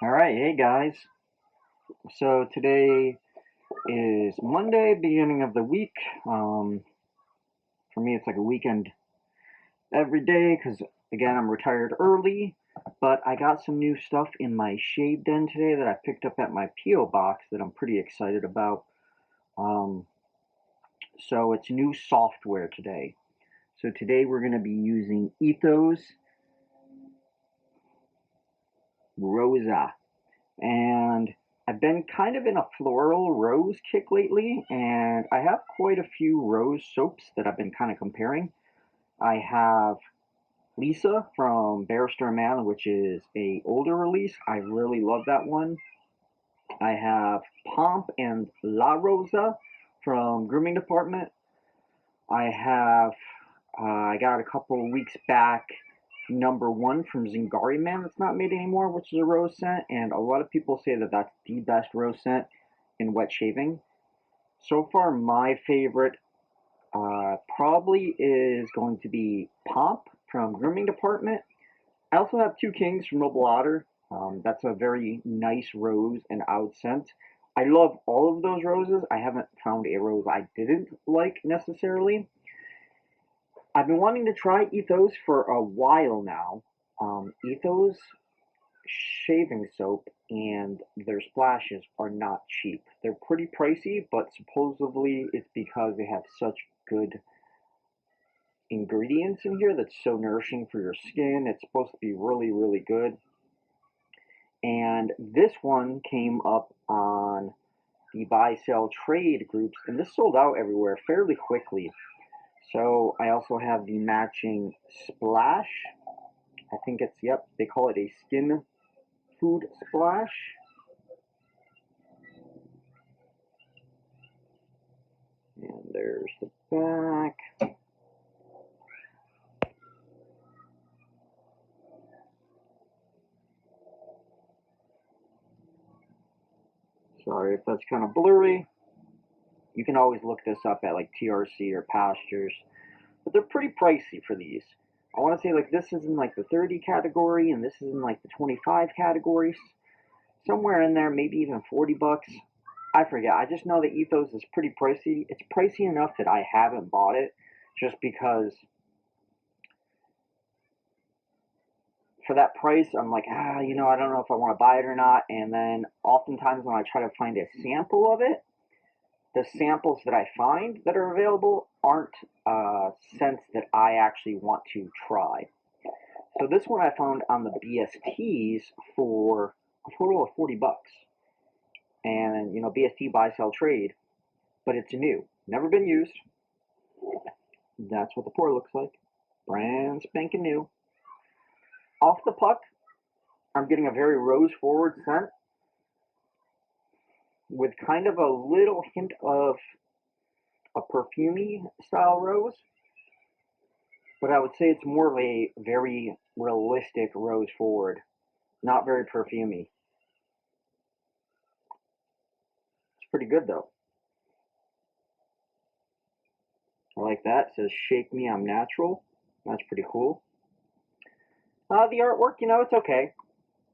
Alright, hey guys. So today is Monday, beginning of the week. For me, it's like a weekend every day because, again, I'm retired early. But I got some new stuff in my shave den today that I picked up at my P.O. box that I'm pretty excited about. Um, so it's new software today. So today we're going to be using Ethos Rosa. And I've been kind of in a floral rose kick lately, and I have quite a few rose soaps that I've been kind of comparing. I have Lisa from Barrister Man, which is a older release. I really love that one. I have Pomp and La Rosa from Grooming Department. I got a couple weeks back number one from Zingari Man that's not made anymore, which is a rose scent, and a lot of people say that that's the best rose scent in wet shaving. So far, my favorite probably is going to be Pomp from Grooming Department. I also have Two Kings from Noble Otter. That's a very nice rose and out scent. I love all of those roses. I haven't found a rose I didn't like necessarily. I've been wanting to try Ethos for a while now. Ethos shaving soap and their splashes are not cheap. They're pretty pricey, but supposedly it's because they have such good ingredients in here that's so nourishing for your skin. It's supposed to be really, really good. And this one came up on the buy, sell, trade groups, and this sold out everywhere fairly quickly. So I also have the matching splash. I think it's, yep, they call it a skin food splash. And there's the back. Sorry if that's kind of blurry. You can always look this up at like TRC or Pastures. But they're pretty pricey for these. I want to say like this is in like the 30 category and this is in like the 25 categories. Somewhere in there, maybe even 40 bucks. I forget. I just know that Ethos is pretty pricey. It's pricey enough that I haven't bought it just because for that price, I'm like, I don't know if I want to buy it or not. And then oftentimes when I try to find a sample of it, the samples that I find that are available aren't scents that I actually want to try. So this one I found on the BSTs for a total of 40 bucks. And, BST buy, sell, trade, but it's new. Never been used. That's what the pour looks like. Brand spanking new. Off the puck, I'm getting a very rose forward scent with kind of a little hint of a perfumey style rose, but I would say it's more of a very realistic rose forward, not very perfumey. It's pretty good though. I like that. It says "Shake Me, I'm Natural." That's pretty cool. The artwork, it's okay.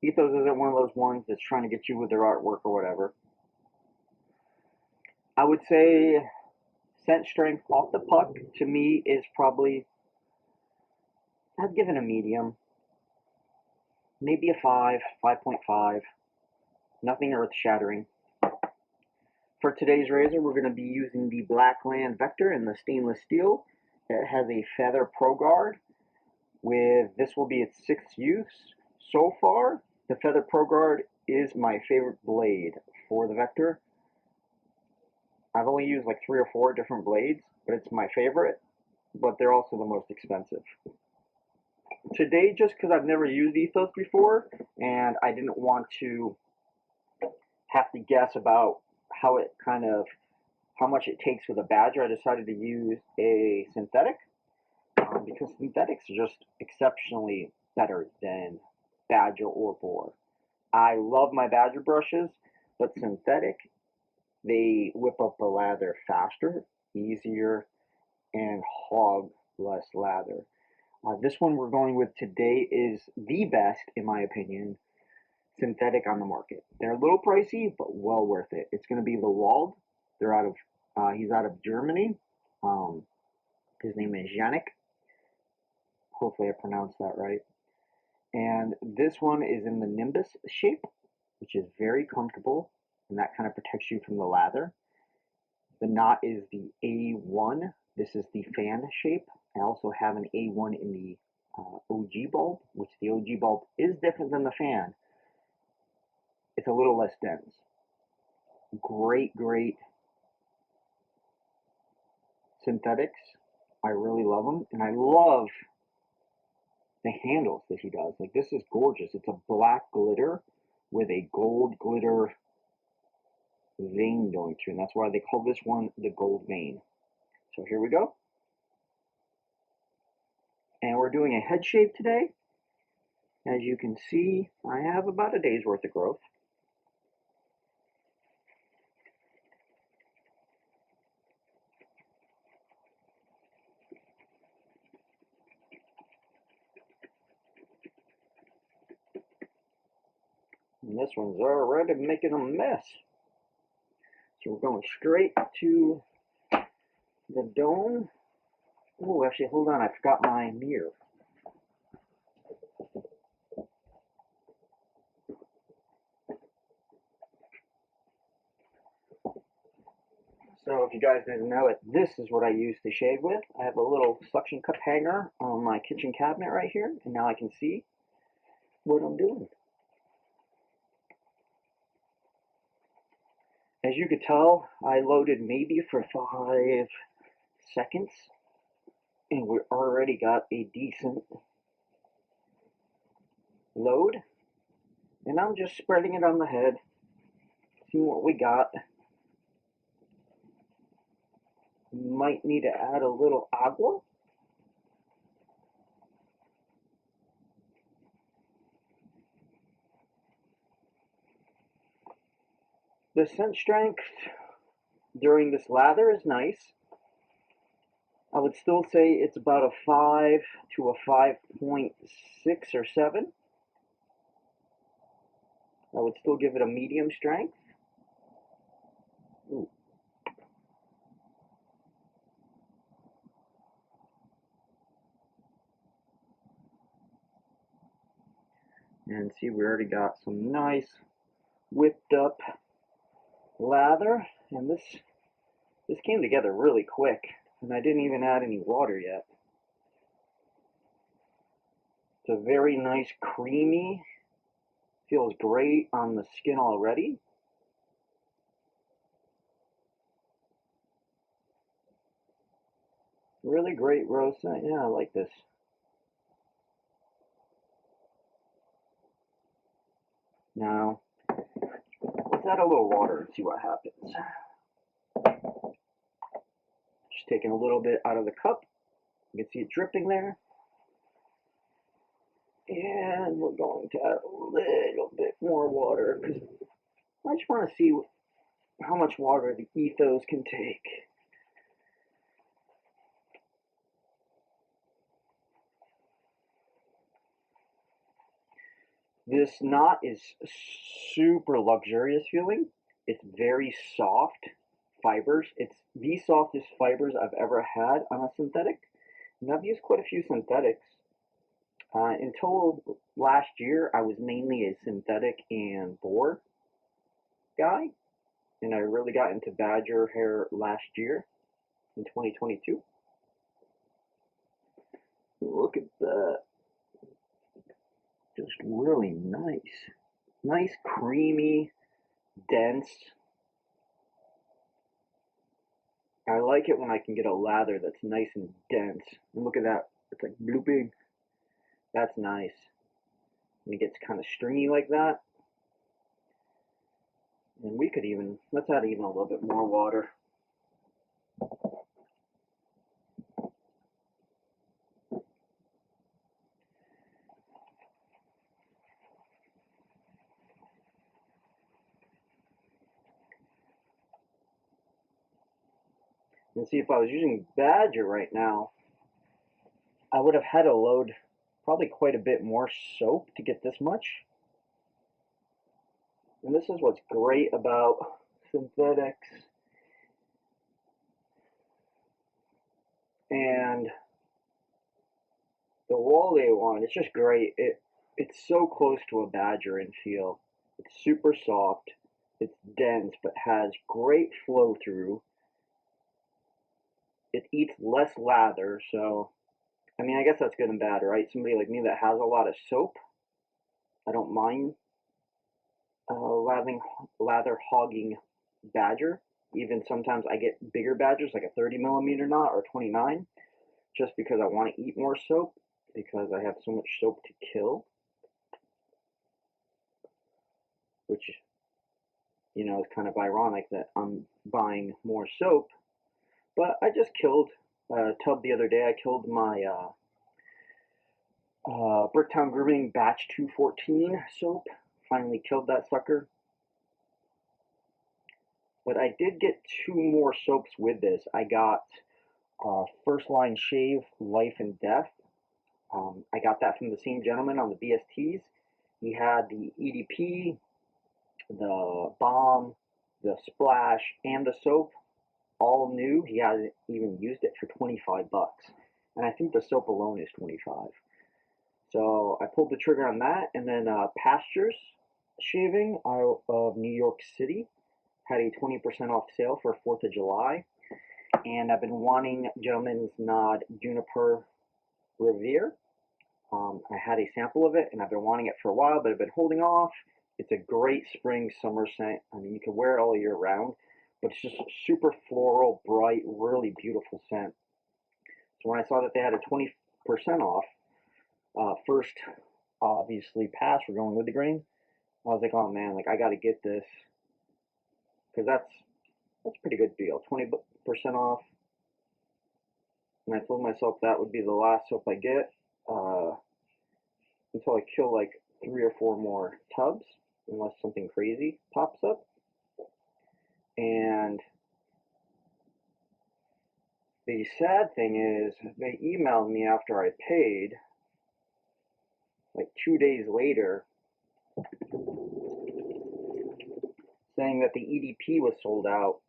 Ethos isn't one of those ones that's trying to get you with their artwork or whatever. I would say scent strength off the puck to me is probably, I'd give it a medium. Maybe a 5, 5.5. Nothing earth shattering. For today's razor, we're going to be using the Blackland Vector in the stainless steel. It has a feather pro guard. This will be its 6th use. So far, the feather pro guard is my favorite blade for the Vector. I've only used like 3 or 4 different blades, but it's my favorite, but they're also the most expensive. Today, just because I've never used Ethos before, and I didn't want to have to guess about how much it takes with a Badger, I decided to use a synthetic, because synthetics are just exceptionally better than Badger or Boar. I love my Badger brushes, but synthetic, they whip up the lather faster, easier, and hog less lather. This one we're going with today is the best, in my opinion, synthetic on the market. They're a little pricey, but well worth it. It's going to be the Wald. They're out of he's out of Germany. His name is Yannick. Hopefully I pronounced that right. And this one is in the Nimbus shape, which is very comfortable, and that kind of protects you from the lather. The knot is the A1. This is the fan shape. I also have an A1 in the OG bulb, which the OG bulb is different than the fan. It's a little less dense. Great, great synthetics. I really love them, and I love the handles that he does. Like, this is gorgeous. It's a black glitter with a gold glitter vein going through, and that's why they call this one the Goldvein. So here we go. And we're doing a head shape today. As you can see, I have about a day's worth of growth. And this one's already making a mess. So we're going straight to the dome. Oh, actually, hold on. I forgot my mirror. So if you guys didn't know it, this is what I use to shave with. I have a little suction cup hanger on my kitchen cabinet right here, and now I can see what I'm doing. As you could tell, I loaded maybe for 5 seconds, and we already got a decent load. And I'm just spreading it on the head, seeing what we got. Might need to add a little agua. The scent strength during this lather is nice. I would still say it's about a 5 to a 5.6 or 7. I would still give it a medium strength. Ooh. And see, we already got some nice whipped up lather, and this came together really quick, and I didn't even add any water yet. It's a very nice creamy, feels great on the skin already. Really great Rosa. Yeah, I like this. Now, let's add a little water and see what happens. Just taking a little bit out of the cup. You can see it dripping there. And we're going to add a little bit more water because I just want to see how much water the Ethos can take. This knot is super luxurious feeling. It's very soft fibers. It's the softest fibers I've ever had on a synthetic. And I've used quite a few synthetics. Until last year, I was mainly a synthetic and boar guy. And I really got into badger hair last year in 2022. Look at that. Just really nice. Nice, creamy, dense. I like it when I can get a lather that's nice and dense. And look at that. It's like blooping. That's nice. And it gets kind of stringy like that. And we could even, let's add even a little bit more water. And see, if I was using badger right now, I would have had to load probably quite a bit more soap to get this much. And this is what's great about synthetics and the Wald one. It's just great. It's so close to a badger in feel. It's super soft. It's dense, but has great flow through. It eats less lather, so I mean, I guess that's good and bad, right? Somebody like me that has a lot of soap, I don't mind lather hogging badger. Even sometimes I get bigger badgers, like a 30 millimeter knot or 29, just because I want to eat more soap because I have so much soap to kill, which, you know, is kind of ironic that I'm buying more soap. But I just killed a tub the other day. I killed my Bricktown Grooming Batch 214 soap. Finally killed that sucker. But I did get 2 more soaps with this. I got First Line Shave Life and Death. I got that from the same gentleman on the BSTs. He had the EDP, the balm, the splash, and the soap all new. He hasn't even used it for 25 bucks. And I think the soap alone is 25. So I pulled the trigger on that. And then Pastures Shaving out of New York City had a 20% off sale for 4th of July. And I've been wanting Gentleman's Nod Juniper Revere. I had a sample of it, and I've been wanting it for a while, but I've been holding off. It's a great spring summer scent. I mean, you can wear it all year round, but it's just super floral, bright, really beautiful scent. So when I saw that they had a 20% off, first, obviously, pass for going with the grain, I was like, oh man, like I got to get this, because that's a pretty good deal, 20% off. And I told myself that would be the last soap I get until I kill like 3 or 4 more tubs, unless something crazy pops up. And the sad thing is, they emailed me after I paid, like 2 days later, saying that the EDP was sold out.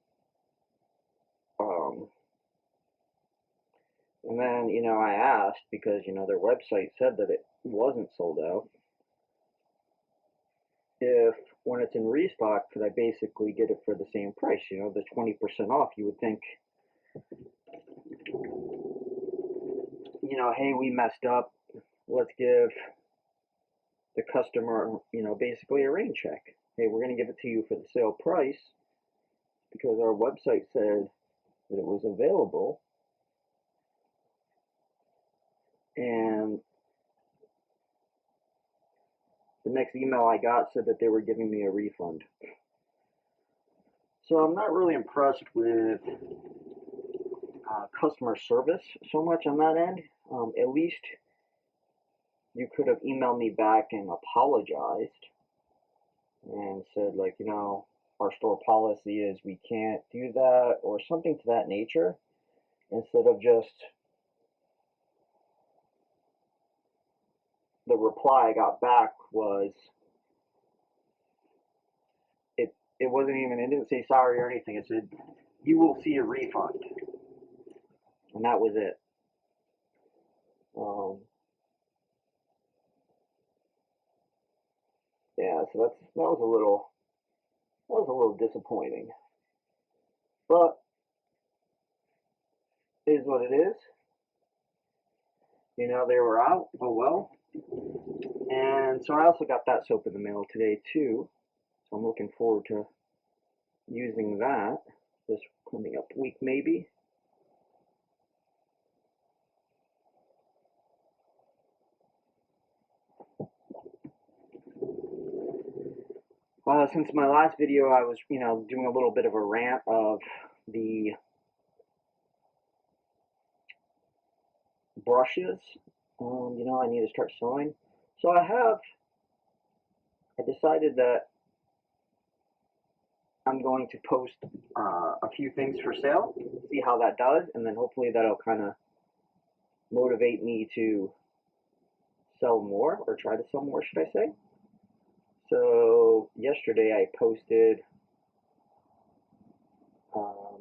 And then, you know, I asked, because, you know, their website said that it wasn't sold out, if when it's in restock, could I basically get it for the same price, you know, the 20% off. You would think, you know, hey, we messed up, let's give the customer, you know, basically a rain check. Hey, we're going to give it to you for the sale price because our website said that it was available. And the next email I got said that they were giving me a refund. So I'm not really impressed with customer service so much on that end. At least you could have emailed me back and apologized and said, like, you know, our store policy is we can't do that, or something to that nature, instead of just the reply I got back was, it wasn't even, it didn't say sorry or anything. It said, you will see a refund. And that was it. Yeah, so that was a little disappointing. But it is what it is. You know, they were out. Oh well. And so I also got that soap in the mail today too. So I'm looking forward to using that this coming up week maybe. Since my last video, I was, you know, doing a little bit of a rant of the brushes. You know, I need to start sewing. So I decided that I'm going to post a few things for sale, see how that does, and then hopefully that'll kind of motivate me to sell more, or try to sell more, should I say. So yesterday I posted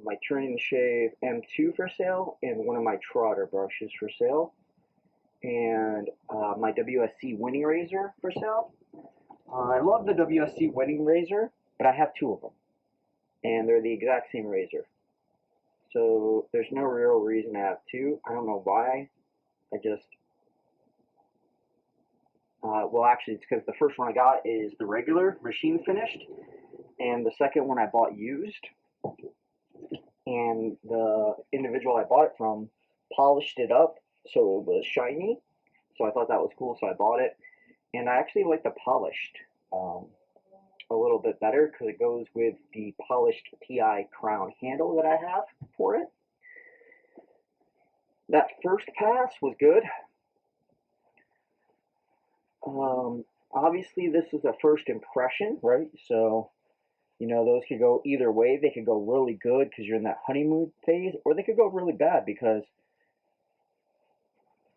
my Turn and Shave M2 for sale and one of my Trotter brushes for sale, and my WSC Winning Razor for sale. I love the WSC Winning Razor, but I have two of them, and they're the exact same razor. So there's no real reason to have two. I don't know why. I just well, actually, it's because the first one I got is the regular machine finished, and the second one I bought used. And the individual I bought it from polished it up so it was shiny. So I thought that was cool, so I bought it. And I actually like the polished a little bit better because it goes with the polished TI crown handle that I have for it. That first pass was good. Obviously, this is a first impression, right? So, you know, those could go either way. They could go really good because you're in that honeymoon phase, or they could go really bad because,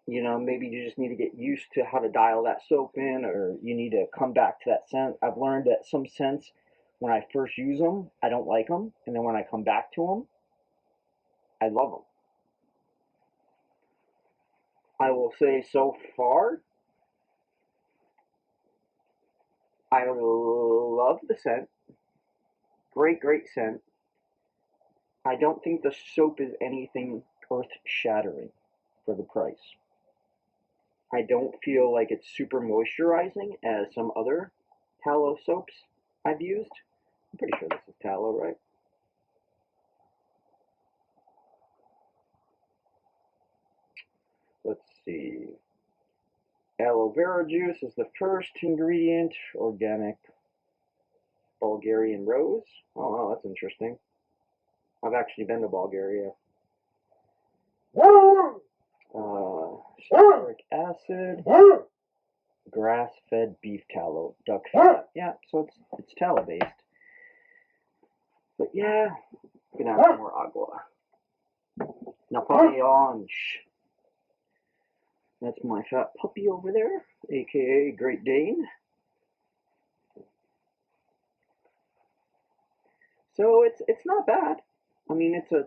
you know, maybe you just need to get used to how to dial that soap in, or you need to come back to that scent. I've learned that some scents, when I first use them, I don't like them, and then when I come back to them, I love them. I will say so far, I love the scent. Great, great scent. I don't think the soap is anything earth-shattering for the price. I don't feel like it's super moisturizing as some other tallow soaps I've used. I'm pretty sure this is tallow, right? Let's see. Aloe vera juice is the first ingredient. Organic Bulgarian rose. Oh, wow, that's interesting. I've actually been to Bulgaria. Citric acid. Grass-fed beef tallow. Duck fat. Yeah, so it's tallow-based. But yeah, you can add some more agua. Napoleon. That's my fat puppy over there, aka Great Dane. So it's not bad. I mean, it's a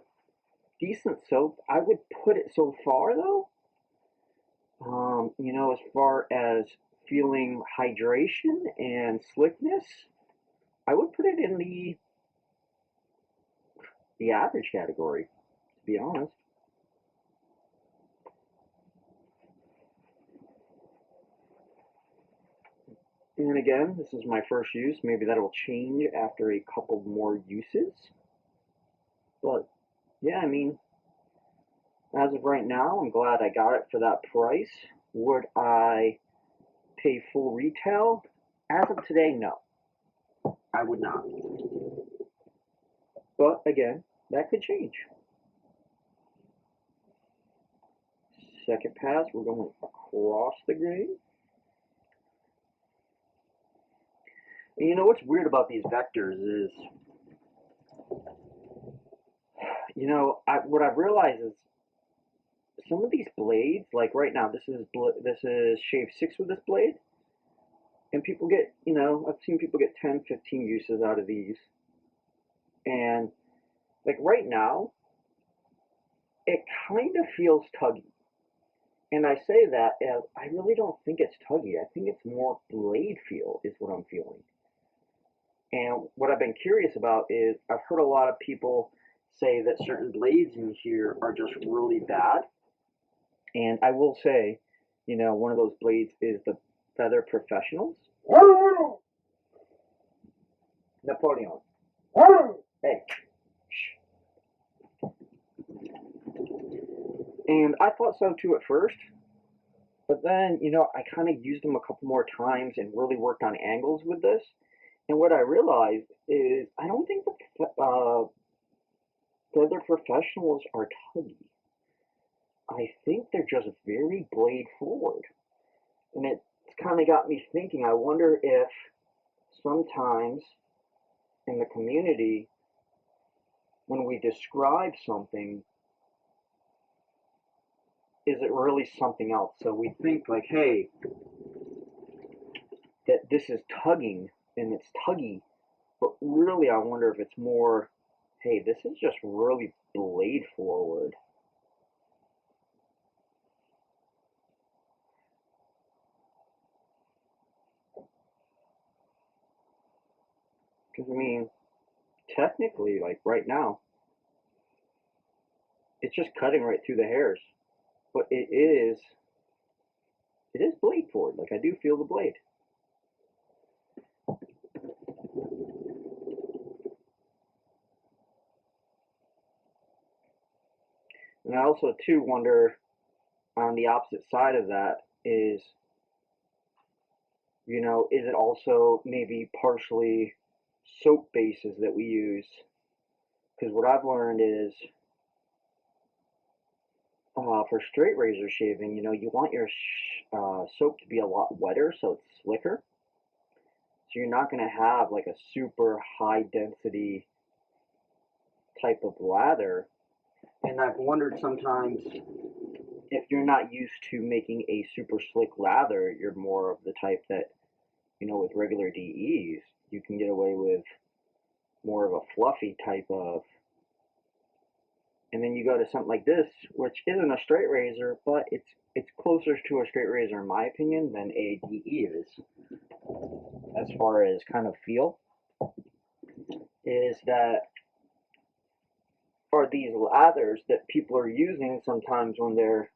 decent soap. I would put it so far though. You know, as far as feeling hydration and slickness, I would put it in the average category, to be honest. And again, this is my first use. Maybe that'll change after a couple more uses. But yeah, I mean, as of right now, I'm glad I got it for that price. Would I pay full retail? As of today, no. I would not. But again, that could change. Second pass, we're going across the grain. And you know what's weird about these vectors is, you know, what I've realized is some of these blades, like right now, this is shave 6 with this blade, and people get, you know, I've seen people get 10, 15 uses out of these, and like right now, it kind of feels tuggy, and I say that as I really don't think it's tuggy. I think it's more blade feel is what I'm feeling. And what I've been curious about is I've heard a lot of people say that certain blades in here are just really bad. And I will say, you know, one of those blades is the Feather Professionals. Napoleon. Hey. And I thought so too at first. But then, you know, I kind of used them a couple more times and really worked on angles with this. And what I realized is I don't think the Feather Professionals are tuggy. I think they're just very blade forward. And it's kind of got me thinking, I wonder if sometimes in the community, when we describe something, is it really something else? So we think like, hey, that this is tugging and it's tuggy, but really I wonder if it's more, hey, this is just really blade forward. Because I mean, technically, like right now, it's just cutting right through the hairs, but it is blade forward. Like I do feel the blade. And I also too wonder on the opposite side of that is, is it also maybe partially soap bases that we use? Because what I've learned is for straight razor shaving, you want your soap to be a lot wetter so it's slicker. So you're not going to have like a super high density type of lather. And I've wondered sometimes if you're not used to making a super slick lather, you're more of the type that, with regular DEs, you can get away with more of a fluffy type of. And then you go to something like this, which isn't a straight razor, but it's closer to a straight razor in my opinion than a DE is, as far as kind of feel, is that are these lathers that people are using sometimes when they're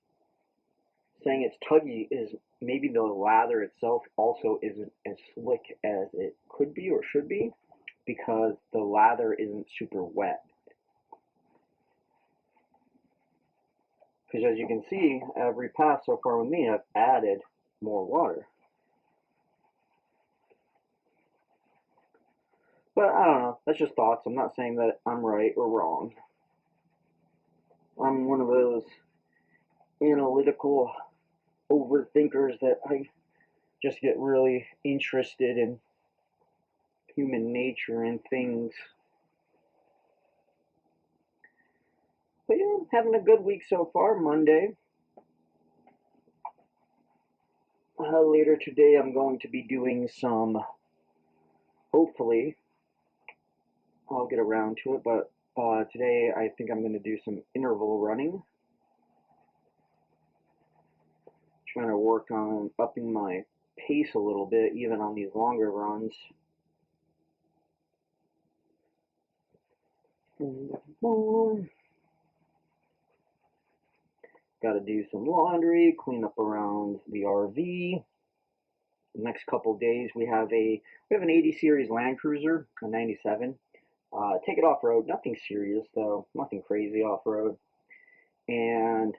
saying it's tuggy, is maybe the lather itself also isn't as slick as it could be or should be because the lather isn't super wet. Because as you can see, every pass so far with me, I've added more water. But I don't know, that's just thoughts. I'm not saying that I'm right or wrong. I'm one of those analytical overthinkers that I just get really interested in human nature and things. But yeah, I'm having a good week so far, Monday. Later today I'm going to be doing some, hopefully, I'll get around to it, but today I think I'm going to do some interval running. Trying to work on upping my pace a little bit, even on these longer runs. Got to do some laundry, clean up around the RV. The next couple days we have an 80 series Land Cruiser, a 97. Take it off road, nothing serious though, nothing crazy off road. And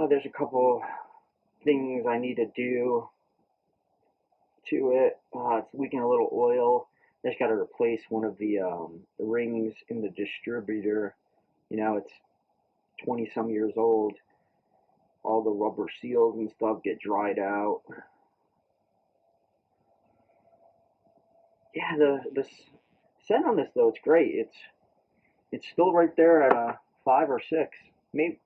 there's a couple things I need to do to it. It's leaking a little oil. I just got to replace one of the rings in the distributor. It's 20 some years old. All the rubber seals and stuff get dried out. Yeah, the scent on this though, it's great. It's still right there at a 5 or 6. Maybe,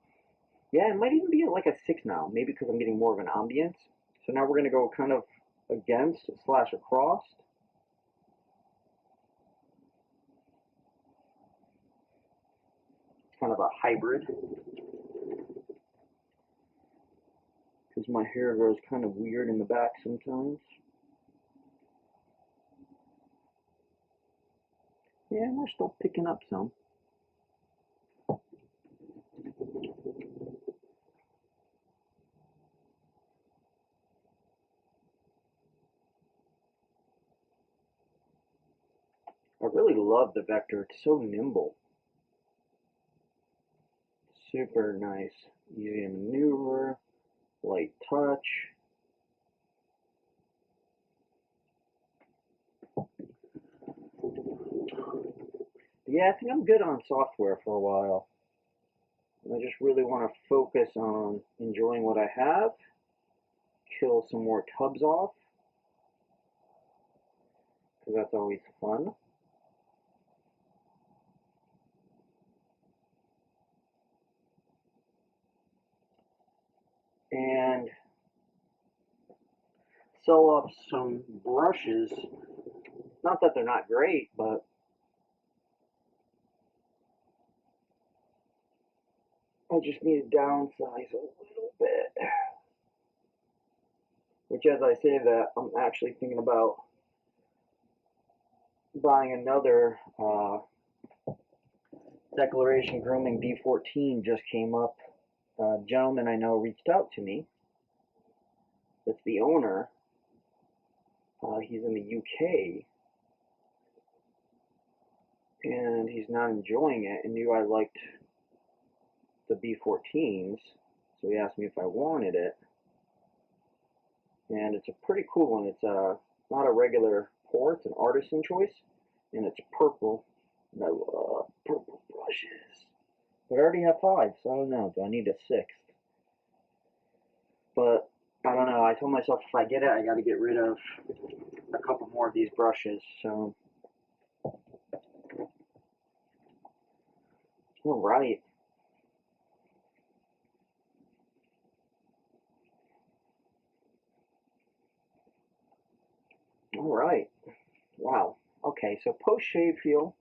yeah, it might even be at like a 6 now. Maybe because I'm getting more of an ambience. So now we're gonna go kind of against / across. It's kind of a hybrid. Because my hair grows kind of weird in the back sometimes. Yeah, we're still picking up some. I really love the Vector. It's so nimble. Super nice. Easy to maneuver. Light touch. Yeah, I think I'm good on software for a while. I just really want to focus on enjoying what I have. Kill some more tubs off. Because that's always fun. And sell off some brushes. Not that they're not great, but I just need to downsize a little bit. Which, as I say that, I'm actually thinking about buying another Declaration Grooming B14 just came up. A gentleman I know reached out to me. That's the owner. He's in the UK, and he's not enjoying it, and knew I liked the B14s, so he asked me if I wanted it. And it's a pretty cool one. It's not a regular pour, it's an artisan choice, and it's purple. And I love purple brushes. But I already have 5, so I don't know. Do I need a 6th? But I don't know. I told myself if I get it, I got to get rid of a couple more of these brushes. So, all right. All right. Wow. Okay, so post-shave feel.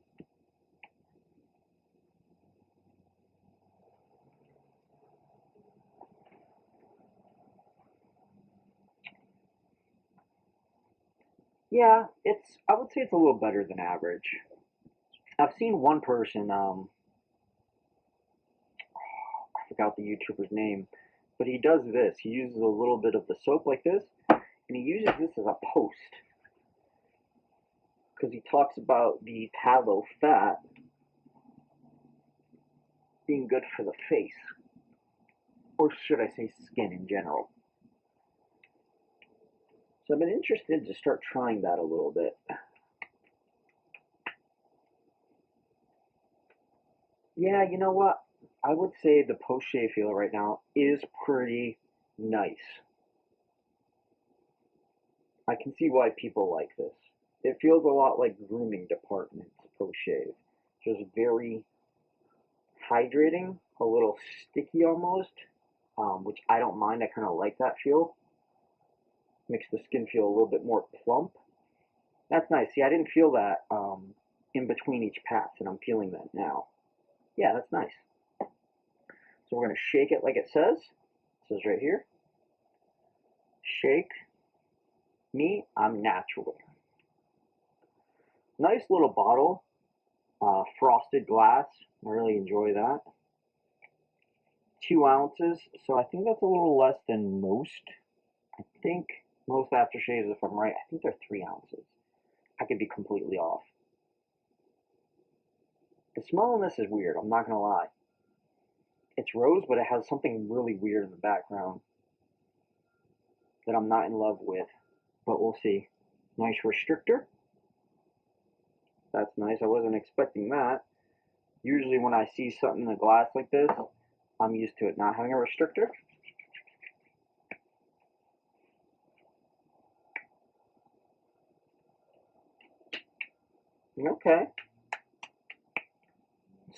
Yeah, I would say it's a little better than average. I've seen one person, I forgot the YouTuber's name, but he does this. He uses a little bit of the soap like this, and he uses this as a post. Because he talks about the tallow fat being good for the face. Or should I say skin in general. So I've been interested to start trying that a little bit. Yeah, you know what? I would say the post-shave feel right now is pretty nice. I can see why people like this. It feels a lot like grooming departments post-shave. Just very hydrating, a little sticky almost, which I don't mind. I kind of like that feel. Makes the skin feel a little bit more plump. That's nice. See, I didn't feel that in between each pass, and I'm feeling that now. Yeah, that's nice. So we're going to shake it like it says. It says right here. Shake me, I'm natural. Nice little bottle. Frosted glass. I really enjoy that. 2 ounces. So I think that's a little less than most. I think most aftershaves, if I'm right, I think they're 3 ounces. I could be completely off. The smell on this is weird, I'm not going to lie. It's rose, but it has something really weird in the background that I'm not in love with. But we'll see. Nice restrictor. That's nice. I wasn't expecting that. Usually when I see something in a glass like this, I'm used to it not having a restrictor. Okay.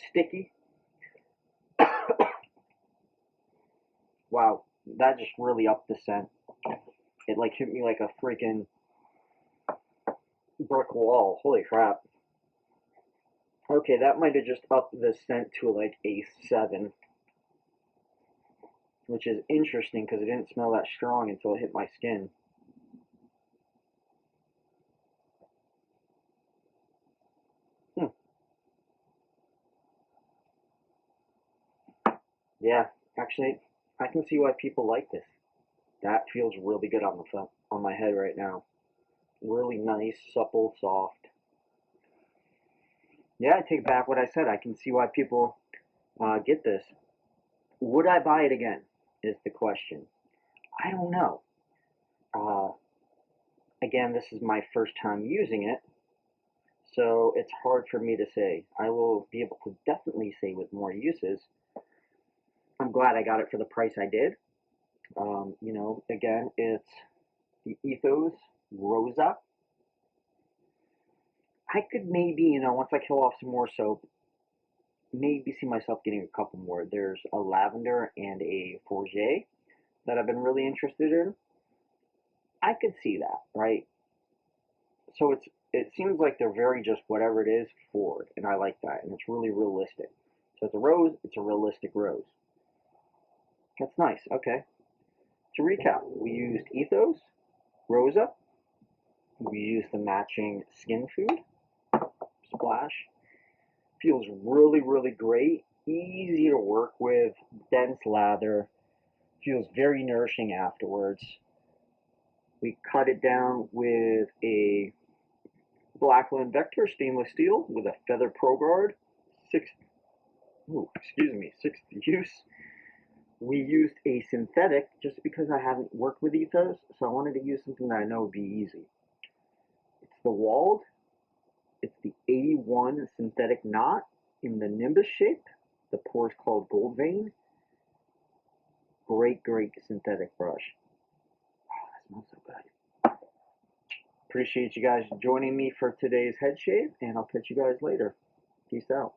Sticky. Wow, that just really upped the scent. It like hit me like a freaking brick wall. Holy crap. Okay, that might have just upped the scent to like a 7. Which is interesting because it didn't smell that strong until it hit my skin. Yeah, actually, I can see why people like this. That feels really good on the front, on my head right now. Really nice, supple, soft. Yeah, I take back what I said. I can see why people get this. Would I buy it again? Is the question. I don't know. Uh, Again, this is my first time using it, so it's hard for me to say. I will be able to definitely say with more uses. I'm glad I got it for the price I did. You know, again, it's the Ethos Rosa. I could maybe, you know, once I kill off some more soap, maybe see myself getting a couple more. There's a lavender and a forget that I've been really interested in. I could see that, right? So it seems like they're very just whatever it is forward, and I like that, and it's really realistic. So it's a rose, it's a realistic rose. That's nice. Okay. To recap, we used Ethos Rosa. We used the matching skin food splash. Feels really, really great. Easy to work with. Dense lather. Feels very nourishing afterwards. We cut it down with a Blackland Vector stainless steel with a feather pro guard. Sixth use. We used a synthetic just because I haven't worked with Ethos, so I wanted to use something that I know would be easy. It's the Wald. It's the 81 synthetic knot in the Nimbus shape. The pour is called Goldvein. Great, great synthetic brush. Oh, that smells so good. Appreciate you guys joining me for today's head shave, and I'll catch you guys later. Peace out.